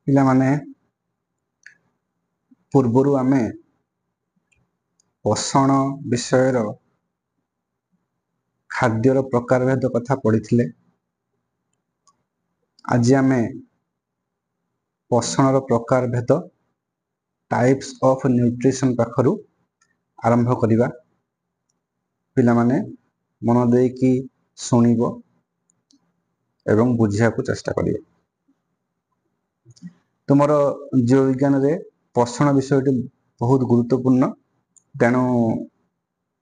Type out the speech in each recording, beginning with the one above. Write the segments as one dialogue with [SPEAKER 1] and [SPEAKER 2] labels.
[SPEAKER 1] ପିଲାମାନେ ପୂର୍ବରୁ ଆମେ ପୋଷଣ ବିଷୟର ଖାଦ୍ୟର ପ୍ରକାରଭେଦ କଥା ପଢ଼ିଥିଲେ। ଆଜି ଆମେ ପୋଷଣର ପ୍ରକାରଭେଦ ଟାଇପ୍ସ ଅଫ ନ୍ୟୁଟ୍ରିସନ ପାଖରୁ ଆରମ୍ଭ କରିବା। ପିଲାମାନେ ମନ ଦେଇକି ଶୁଣିବ ଏବଂ ବୁଝିବାକୁ ଚେଷ୍ଟା କରିବ। ତୁମର ଜୀବ ବିଜ୍ଞାନରେ ପୋଷଣ ବିଷୟଟି ବହୁତ ଗୁରୁତ୍ୱପୂର୍ଣ୍ଣ, ତେଣୁ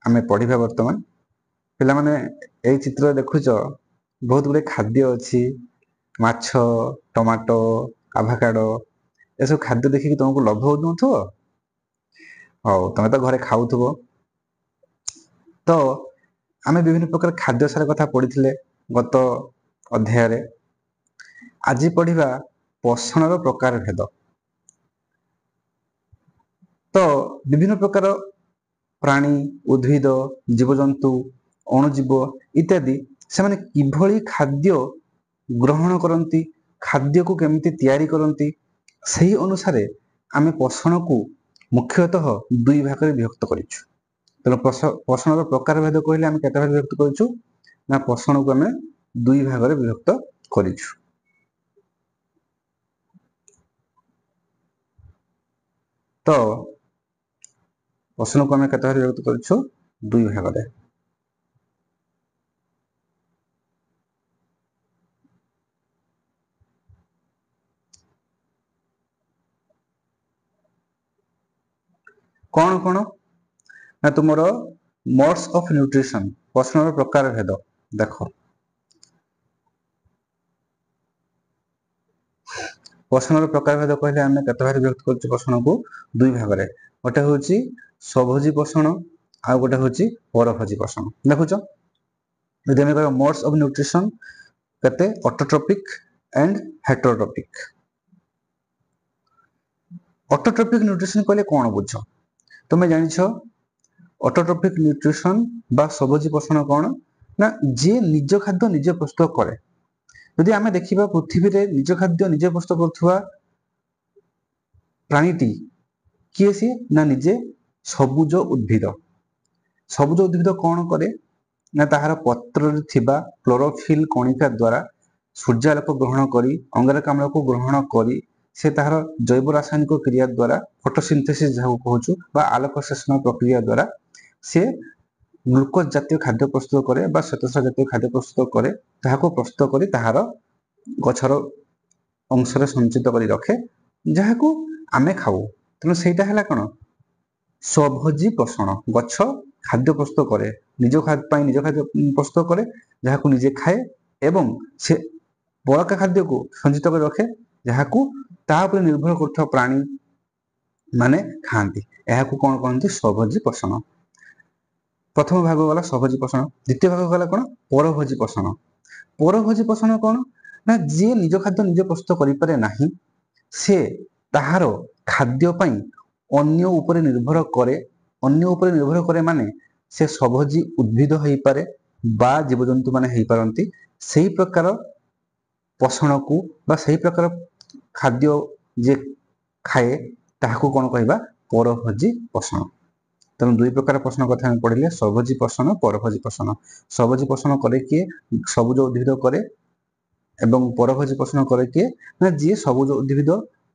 [SPEAKER 1] ଆମେ ପଢ଼ିବା। ବର୍ତ୍ତମାନ ପିଲାମାନେ ଏଇ ଚିତ୍ରରେ ଦେଖୁଛ ବହୁତ ଗୁଡ଼ିଏ ଖାଦ୍ୟ ଅଛି। ମାଛ, ଟମାଟୋ, ଆଭାକାଡୋ, ଏସବୁ ଖାଦ୍ୟ ଦେଖିକି ତୁମକୁ ଲୋଭ ହେଉନଥିବ? ହଉ, ତମେ ତ ଘରେ ଖାଉଥିବ। ତ ଆମେ ବିଭିନ୍ନ ପ୍ରକାର ଖାଦ୍ୟ ସାର କଥା ପଢ଼ିଥିଲେ ଗତ ଅଧ୍ୟାୟରେ। ଆଜି ପଢ଼ିବା ପୋଷଣର ପ୍ରକାରଭେଦ। ତ ବିଭିନ୍ନ ପ୍ରକାର ପ୍ରାଣୀ, ଉଦ୍ଭିଦ, ଜୀବଜନ୍ତୁ, ଅଣୁଜୀବ ଇତ୍ୟାଦି ସେମାନେ କିଭଳି ଖାଦ୍ୟ ଗ୍ରହଣ କରନ୍ତି, ଖାଦ୍ୟକୁ କେମିତି ତିଆରି କରନ୍ତି, ସେହି ଅନୁସାରେ ଆମେ ପୋଷଣକୁ ମୁଖ୍ୟତଃ ଦୁଇ ଭାଗରେ ବିଭକ୍ତ କରିଛୁ। ତେଣୁ ପୋଷଣର ପ୍ରକାରଭେଦ କହିଲେ ଆମେ କେତେ ଭାଗରେ ବିଭକ୍ତ କରିଛୁ? ନା ପୋଷଣକୁ ଆମେ ଦୁଇ ଭାଗରେ ବିଭକ୍ତ କରିଛୁ। ତ ପୋଷଣକୁ ଆମେ କେତେ ଭାଗରେ ବିଭକ୍ତ କରିଛୁ? ଦୁଇ ଭାଗରେ। କଣ କଣ? ନା ତୁମର ମୋଡ୍ସ ଅଫ ନ୍ୟୁଟ୍ରିସନ, ପୋଷଣର ପ୍ରକାରଭେଦ ଦେଖ। ପୋଷଣର ପ୍ରକାରଭେଦ କହିଲେ ଆମେ କେତେ ଭାଗରେ ବିଭକ୍ତ କରୁଛୁ? ପୋଷଣକୁ ଦୁଇ ଭାଗରେ। ଗୋଟେ ହେଉଛି ସ୍ୱଭୋଜୀ ପୋଷଣ, ଆଉ ଗୋଟେ ହେଉଛି ପରଭୋଜୀ ପୋଷଣ। ଦେଖୁଛ, ଯଦି ଆମେ କହିବା ମୋଡ୍ସ ଅଫ ନ୍ୟୁଟ୍ରିସନ, କେତେ? ଅଟୋଟ୍ରୋପିକ ଆଣ୍ଡ ହେଟରୋଟ୍ରୋପିକ। ଅଟୋଟ୍ରୋପିକ ନ୍ୟୁଟ୍ରିସନ କହିଲେ କଣ ବୁଝ? ତୁମେ ଜାଣିଛ ଅଟୋଟ୍ରୋପିକ ନ୍ୟୁଟ୍ରିସନ ବା ସ୍ୱଭୋଜୀ ପୋଷଣ କଣ? ନା ଯିଏ ନିଜ ଖାଦ୍ୟ ନିଜେ ପ୍ରସ୍ତୁତ କରେ। ଯଦି ଆମେ ଦେଖିବା ପୃଥିବୀରେ ନିଜ ଖାଦ୍ୟ ନିଜେ ପ୍ରସ୍ତୁତ କରୁଥିବା ପ୍ରାଣୀଟି କିଏ ସିଏ? ନା ନିଜେ ସବୁଜ ଉଦ୍ଭିଦ। ସବୁଜ ଉଦ୍ଭିଦ କଣ କରେ? ନା ତାହାର ପତ୍ରରେ ଥିବା କ୍ଲୋରୋଫିଲ କଣିକା ଦ୍ୱାରା ସୂର୍ଯ୍ୟାଲୋକ ଗ୍ରହଣ କରି ଅଙ୍ଗାରକାମ୍ଳକୁ ଗ୍ରହଣ କରି ସେ ତାହାର ଜୈବ ରାସାୟନିକ କ୍ରିୟା ଦ୍ୱାରା ଫଟୋସିନ୍ଥେସିସ ଯାହାକୁ କହୁଛୁ ବା ଆଲୋକ ସଂଶ୍ଳେଷଣ ପ୍ରକ୍ରିୟା ଦ୍ୱାରା ସେ ଗ୍ଲୁକୋଜ ଜାତୀୟ ଖାଦ୍ୟ ପ୍ରସ୍ତୁତ କରେ ବା ଶ୍ୱେତସାର ଜାତୀୟ ଖାଦ୍ୟ ପ୍ରସ୍ତୁତ କରେ। ତାହାକୁ ପ୍ରସ୍ତୁତ କରି ତାହାର ଗଛର ଅଂଶରେ ସଞ୍ଚିତ କରି ରଖେ, ଯାହାକୁ ଆମେ ଖାଉ। ତେଣୁ ସେଇଟା ହେଲା କଣ? ସ୍ୱଭୋଜୀ ପୋଷଣ। ଗଛ ଖାଦ୍ୟ ପ୍ରସ୍ତୁତ କରେ, ନିଜ ପାଇଁ ନିଜ ଖାଦ୍ୟ ପ୍ରସ୍ତୁତ କରେ, ଯାହାକୁ ନିଜେ ଖାଏ ଏବଂ ସେ ବଳକା ଖାଦ୍ୟକୁ ସଞ୍ଚିତ କରି ରଖେ, ଯାହାକୁ ତା ଉପରେ ନିର୍ଭର କରୁଥିବା ପ୍ରାଣୀ ମାନେ ଖାଆନ୍ତି। ଏହାକୁ କଣ କହନ୍ତି? ସ୍ୱଭୋଜୀ ପୋଷଣ। ପ୍ରଥମ ଭାଗ ଗଲା ସ୍ୱଭୋଜୀ ପୋଷଣ। ଦ୍ୱିତୀୟ ଭାଗ ଗଲା କଣ? ପରଭୋଜୀ ପୋଷଣ। ପରଭୋଜୀ ପୋଷଣ କଣ? ନା ଯିଏ ନିଜ ଖାଦ୍ୟ ନିଜେ ପ୍ରସ୍ତୁତ କରିପାରେ ନାହିଁ, ସେ ତାହାର ଖାଦ୍ୟ ପାଇଁ ଅନ୍ୟ ଉପରେ ନିର୍ଭର କରେ। ଅନ୍ୟ ଉପରେ ନିର୍ଭର କରେ ମାନେ ସେ ସ୍ୱଭୋଜୀ ଉଦ୍ଭିଦ ହେଇପାରେ ବା ଜୀବଜନ୍ତୁ ମାନେ ହେଇପାରନ୍ତି। ସେହି ପ୍ରକାର ପୋଷଣକୁ ବା ସେହି ପ୍ରକାର ଖାଦ୍ୟ ଯିଏ ଖାଏ ତାହାକୁ କଣ କହିବା? ପରଭୋଜୀ ପୋଷଣ। ତେଣୁ ଦୁଇ ପ୍ରକାର ପୋଷଣ କଥା ଆମେ ପଢିଲେ, ସ୍ୱଭୋଜୀ ପୋଷଣ, ପରଭୋଜୀ ପୋଷଣ। ସ୍ୱଭୋଜୀ ପୋଷଣ କରେ କିଏ? ସବୁଜ ଉଦ୍ଭିଦ କରେ। ଏବଂ ପରଭୋଜୀ ପୋଷଣ କରେ କିଏ? ନା ଯିଏ ସବୁଜ ଉଦ୍ଭିଦ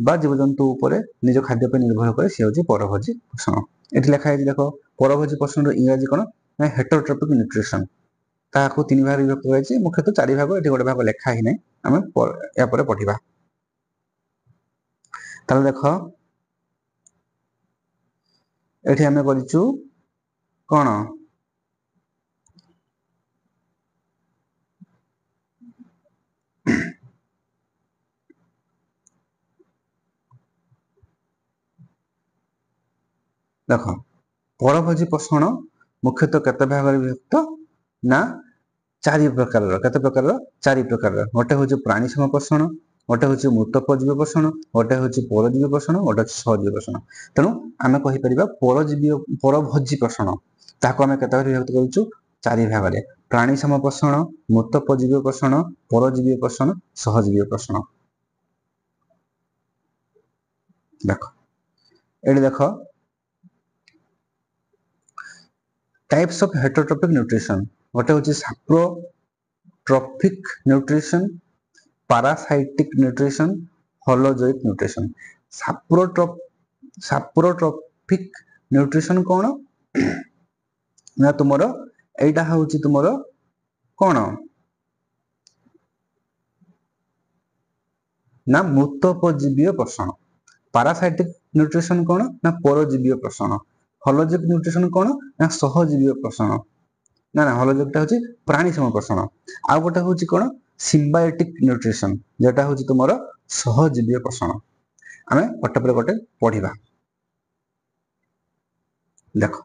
[SPEAKER 1] ବା ଜୀବଜନ୍ତୁ ଉପରେ ନିଜ ଖାଦ୍ୟ ପାଇଁ ନିର୍ଭର କରେ, ସେ ହେଉଛି ପରଭୋଜୀ ପୋଷଣ। ଏଠି ଲେଖା ହେଇଛି ଦେଖ, ପରଭୋଜୀ ପୋଷଣର ଇଂରାଜୀ କଣ? ନା ହେଟରୋଟ୍ରୋପିକ ନ୍ୟୁଟ୍ରିସନ। ତାହାକୁ ତିନି ଭାଗରେ ବିଭକ୍ତ କରାଯାଇଛି, ମୁଖ୍ୟତଃ ଚାରି ଭାଗ, ଏଠି ଗୋଟେ ଭାଗ ଲେଖା ହିଁ ନାହିଁ, ଆମେ ଏହା ପରେ ପଢିବା। ତାହେଲେ ଦେଖ, ଏଠି ଆମେ କରିଛୁ କଣ? ଦେଖ, ପରଭୋଜୀ ପୋଷଣ ମୁଖ୍ୟତଃ କେତେ ଭାଗରେ ବିଭକ୍ତ? ନା ଚାରି ପ୍ରକାରର। କେତେ ପ୍ରକାରର? ଚାରି ପ୍ରକାରର। ଗୋଟେ ହେଉଛି ପ୍ରାଣୀସମ ପୋଷଣ, ଗୋଟେ ହେଉଛି ମୃତୋପଜୀବ ପୋଷଣ, ଗୋଟେ ହେଉଛି ପରଜୀବୀ ପୋଷଣ, ଗୋଟେ ହେଉଛି ସହଜୀବୀ ପୋଷଣ। ତେଣୁ ଆମେ କହିପାରିବା ପରଭୋଜୀ ପୋଷଣ, ତାହାକୁ ଆମେ କେତେ ଭାଗରେ ବିଭକ୍ତ କରୁଛୁ? ଚାରି ଭାଗରେ। ପ୍ରାଣୀସମ ପୋଷଣ, ମୃତୋପଜୀବ ପୋଷଣ, ପରଜୀବୀ ପୋଷଣ, ସହଜୀବୀ ପୋଷଣ। देख ये देख टाइप्स ऑफ हेटरोट्रॉपिक न्यूट्रिशन गोटे हूँ saprotrophic nutrition parasitic nutrition holozoic nutrition saprotrophic nutrition कौन ना तुमर एटा हूँ तुमर कौन ना मृतोपजीवीय पोषण पैरासाइटिक न्यूट्रिशन कौन ना परजीवीय पोषण होलोजिक न्यूट्रिशन कौन ना सहजीवीय पोषण ना ना होलोजिकटा हूँ प्राणीसम पोषण आउ गोटे हूँ कौन सिम्बायोटिक न्यूट्रिशन जेटा हूँ तुमर सहजीवीय पोषण आम गोटे पर गोटे पढ़ा देख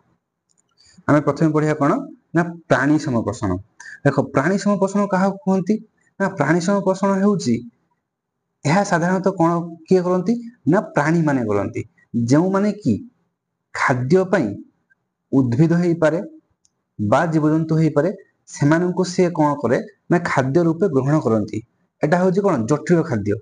[SPEAKER 1] आम प्रथम पढ़ा कौन ना प्राणीसम पोषण देख प्राणीसम पोषण क्या कहती ना प्राणीसम पोषण हूँ साधारणतः कौन किए करती ना प्राणी माने करती जो माने कि खाद्य पाई उद्भिद हो पारे बा जीवजंतु हो पारे से सी कौन करे ना खाद्य रूपे ग्रहण करती एटा हूँ कौन जटिल खाद्य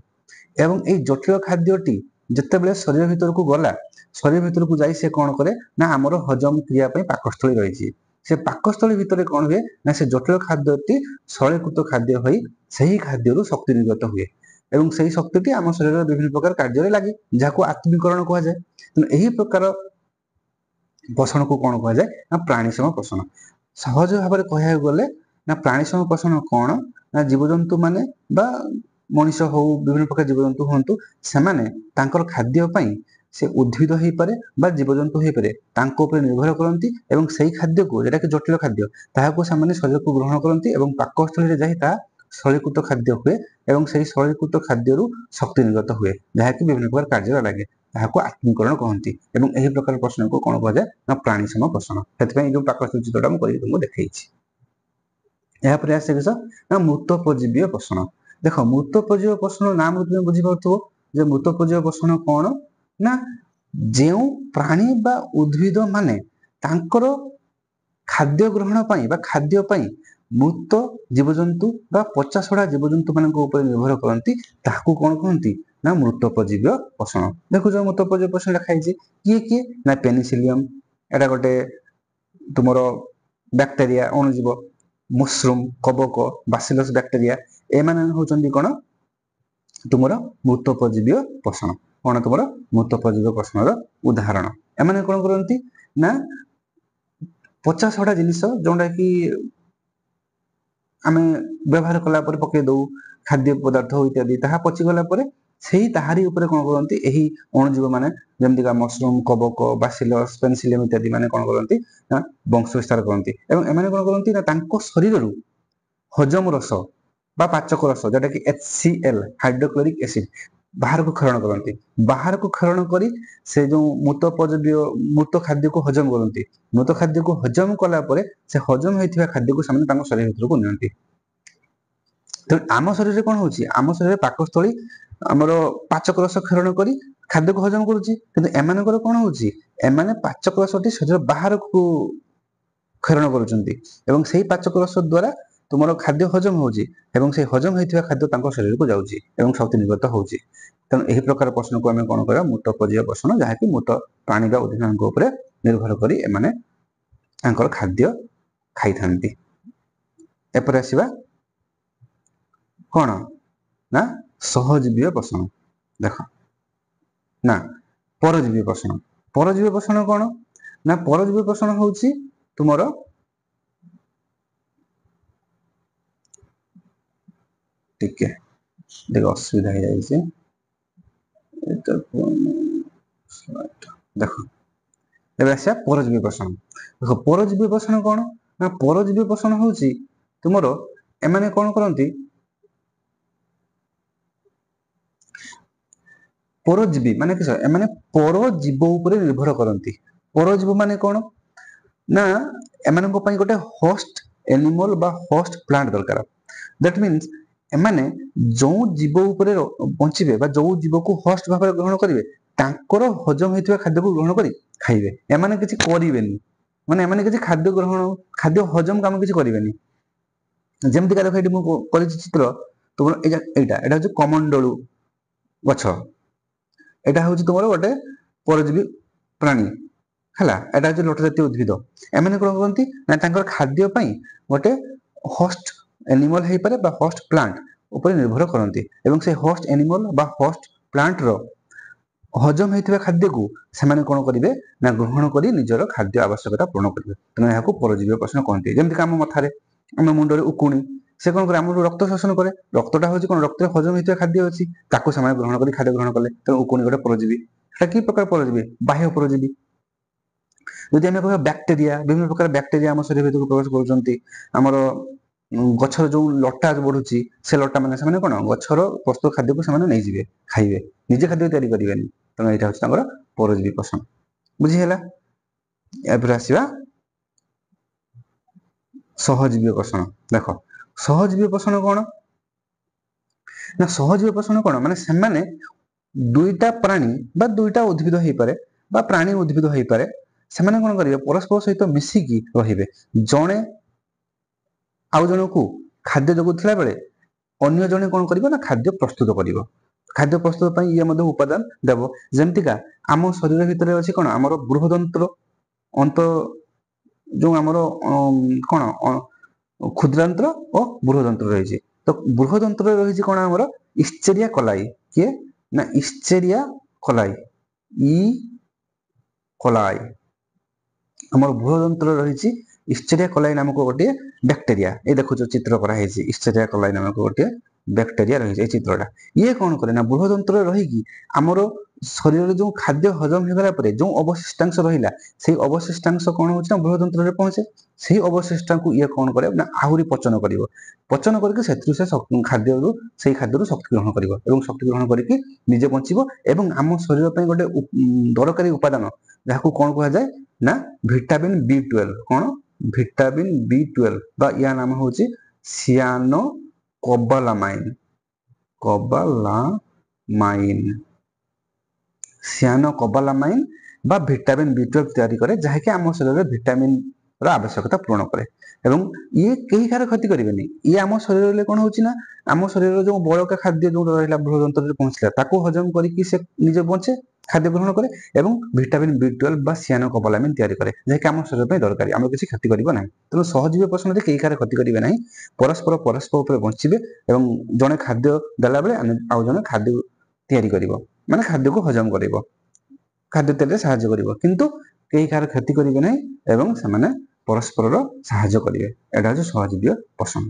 [SPEAKER 1] एवं ये जटिल खाद्यटी जितेबाला शरीर भीतर को गला शरीर भीतर को जाई से कौन करे ना आमर हजम क्रिया पाकस्थली रही से पाकस्थली भितर कौन हुए ना से जटिल खाद्यटी सरलीकृत खाद्य हो सही खाद्य शक्ति निर्गत हुए एवं सही शक्ति आम शरीर विभिन्न प्रकार कार्य लगे जहाँ आत्मीकरण कह जाए तेणु यही प्रकार पोषण को कौन कह जाए ना प्राणीसम पोषण सहज भाव में कह गले ना प्राणीसम पोषण कौन ना जीवजंतु माने बा मनीष हो विभिन्न प्रकार जीवजंतु हूँ से खाद्य से उद्भिद हो पारे बा जीवजंतु हो पारे निर्भर करती एवं सही खाद्य को जोटा कि जटिल खाद्य ताकू से शरीर को ग्रहण करती एवं पाकस्थली जा सरलीकृत खाद्य हुए एवं से सरलीकृत खाद्य शक्ति निर्गत हुए जहाँकि विभिन्न प्रकार कार्य लगे ताकू आत्मीकरण कहती एवं यही प्रकार प्रश्न को कौन कह जाए ना प्राणीसम पोषण से जो पाकस्थली चित्रटा मुझे तुमको देखी यापर आसे किस ना मृतोपजीवीय पोषण देख मृतोपजीवीय पोषण नाम तुम बुझीपार मृतोपजीवीय पोषण कौन ना जो प्राणी बा उद्भिद माने तांकर खाद्य ग्रहण पाई बा खाद्य पाई मृत जीवजंतु बा पचासढ़ा जीवजंतु मान निर्भर करती ताकू कौन कहती ना मृतोपजीवीय पोषण देखो जो मृतोपजीवीय पोषण लिखाई किए किए ना पेनिसिलियम एटा गोटे तुमर बैक्टेरिया अणुजीव मशरूम कबक बासिलस बैक्टेरिया एमाने होचंदी कौन तुमर मृतोपजीवीय पोषण कौन तुम मृतोपजीवीय पोषण उदाहरण एमाने कौन करती ना 50 जिनिस जोटा कि आम व्यवहार कला पकई दऊ खाद्य पदार्थ इत्यादि पचिगला से ताहारी कौन करती यही अणुजीव मैंने जमीका मशरूम कबक बासिलस पेनिसिलियम इत्यादि मैंने कौन करती ना वंश विस्तार करती एमाने कौन करती ना शरीर हजम रस बा पाचक रस जोटा कि HCl हाइड्रोक्लोरिक एसिड बाहर को क्षरण करती बाहर को क्षरण कर से जो मृत खाद्य को हजम करती मृत खाद्य को हजम कला से हजम होता खाद्य को शरीर भीतर को नियंती तेणु आम शरीर कौन होची आम शरीर पाकस्थली आमर पाचक रस क्षरण कर खाद्य को हजम करुच्ची एमानकर कौन होची एमाने पाचक रसटी शरीर बाहर को क्षरण करुँच से पाचक रस द्वारा तुम खाद्य हजम होची से हजम होता खाद्य शरीर को जाऊँगी शक्ति निर्गत होची तेणु यही प्रकार प्रश्न को आम कौन कर मृतोपजीवीय पोषण जहाँकि मृत प्राणी बा उद्भिद निर्भर कर एमाने खाद्य खाई थांती एपर आसिबा कौन ना सहजीवीय पोषण देख ना परजीवी पोषण कौन ना परजीवी पोषण होची तुमर टिके देख असुविधा हो जाए देख आसा परजीवी पोषण देख परजीवी पोषण कौन ना परजीवी पोषण होची तुमर एमाने कौन करती परजीवी माने किस एमाने परजीव उपरे निर्भर करती परजीव माने कौन ना एमानक पई गोटे होस्ट एनिमल बा होस्ट प्लांट दरकार दैट मीन्स एमाने जो जीव उपरे बंचिबे बा जो जीव को होस्ट भाव ग्रहण करेंगे तांकर हजम होता खाद्य को ग्रहण कर खाइबे एमाने किछि करिवेनी माने एमाने किछि खाद्य ग्रहण खाद्य हजम काम किछि करिवेनी जेमति का देख एठी मु करिछि चित्र तुम एटा एटा हजे कमंडलू गछ एटा हूँ तुम गोटे परजीवी प्राणी है एटा हूँ लटा जातीय उद्भिद एम कौन कहते खाद्य गोटे होस्ट एनिमल हो पारे होस्ट प्लांट उपर निर्भर करती से होस्ट एनिमल बा होस्ट प्लांट रो हजम होता खाद्य को से कौन करेंगे ना ग्रहण कर निजर खाद्य आवश्यकता पूर्ण करेंगे तेणु यहाँ परजीवी प्रश्न कहते जमीक आम मथारे आम मुंडे उकुणी से कौन करे रक्त शोषण करे रक्तटा हूँ कौन रक्त हजम होता खाद्य अच्छी से ग्रहण कर खाद्य ग्रहण कले तेणु उकुणी गोटे परजीवी कि प्रकार परजीवी बाह्य परजीवी जदि आम कह बैक्टेरिया विभिन्न प्रकार बैक्टेरिया आम शरीर भर प्रवेश कर गछर जो लटा बढ़ुची से लटा मैंने कौन गछर प्रस्तुत खाद्य को नहीं जीवे खाइबे निजे खाद्य तैयारी करेंगे तेणु यहाँ हूँ परजीवी पोषण बुझीगला एपर आसवा सहजीवी पोषण देख सहजीवी पोषण कौन ना सहजीवी पोषण कौन माने से दुईटा प्राणी बा दुईटा उद्भिद हो पारे बा प्राणी उद्भिद हो पारे से कौन करेंगे परस्पर सहित मिसिकी रे जड़े आउ जन को खाद्य जगुला बेले अन्य जने कौन कर खाद्य प्रस्तुत कर खाद्य प्रस्तुत ये उपादान देव जमतीका आम शरीर भितर अच्छी कौन आम बृहदंत्र अंत जो आमर कौन क्षुद्रांत्र और बृहदंत्र रही तो बृहदंत्र रही कौन आमर इस्चेरिया कोलाई किए ना इस्चेरिया कोलाई इ कोलाई आमर बृहदंत्र रही इस्चेरिया कोलाई नामक गोटे बैक्टेरिया ये देखो चित्र कराई इस्चेरिया कोलाई नामक गोटे बैक्टेरिया रही चित्रटा ये कौन करे ना बृहदंत्र रही आमर शरीर जो खाद्य हजम होगा जो अवशिष्टांश रहा से अवशिष्टांश कौन हो बृहदंत्र में पहुंचे से अवशिष्टा को ये कौन करे ना आहरी पचन कर पचन करके खाद्य से खाद्य शक्ति ग्रहण कर शक्ति ग्रहण करके निजे बचब एवं आम शरीर पर गोटे दरकारी उपादान जहाँ कौन कह जाए ना विटामिन B12 कौन विटामिन B12 बा या नाम हूँ सियानो कोबालामाइन सियानो कोबालामाइन बा विटामिन B12 तैयारी करे जहाँकि आम शरीर विटामिन आवश्यकता पूर्ण करे एवं ये कहीं कार क्षति करेंगे ये आम शरीर कौन होना आम शरीर जो बड़का खाद्य जो रहा बृहदंत्र पहुंचला हजम करके बचे खाद्य ग्रहण करे एवं विटामिन B12 बा सियानो कोबालामाइन तैयारी करे जहाँकि आम शरीर में दरकार आम किसी क्षति करना ना तेणु सहजीवी पोषण कहीं कार क्षति करेंगे ना परस्पर परस्पर बचे और जड़े खाद्य देला बेले आउ जड़े खाद्य तैयारी कर माने खाद्य को हजम कर खाद्य तेल साहाय्य कर किंतु कहीं कार क्षति करेंगे ना एवं से परस्पर साहाय्य करेंगे यहाँ हूँ सहजीवी पोषण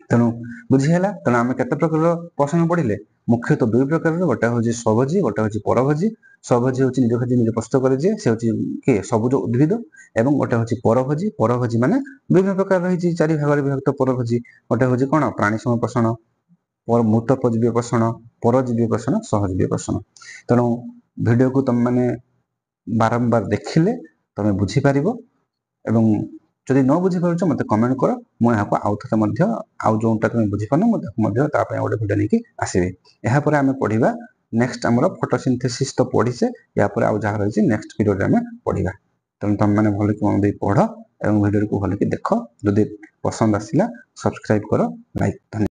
[SPEAKER 1] तेणु बुझीगला तेणु आम केते प्रकार पोषण पढ़ले मुख्यतः दुई प्रकार गोटे हूँ स्वभोजी गोटे हूँ परभोजी स्वभोजी हूँ निज खाद्य निज प्रस्तुत करे से हूँ किए सबुज उद्भिद और गोटे हूँ परभोजी परभोजी माने विभिन्न प्रकार रही चारि भाग विभक्त परभोजी गोटे हूँ कौन प्राणी समय पोषण मृत परजीवी पोषण परजीवी पोषण सहजीवी पोषण तेणु वीडियो को तुम मैंने बारंबार देखिले तुम बुझीपार एवं जदि न बुझीपार मत कमेंट कर मुझे आउ थे आउ जोटा तुम बुझीपार गोटे भिडियो नहीं आसबि यापर आम पढ़ा नेक्स्ट आमर फोटोसिंथेसिस तो पढ़ीचे यापर आउ जहाँ रही नेक्स्ट वीडियो आम पढ़ा तेणु तुम मैंने भल कि मन दे पढ़ और वीडियो को भल कि देख जदि पसंद आसला सब्सक्राइब कर लाइक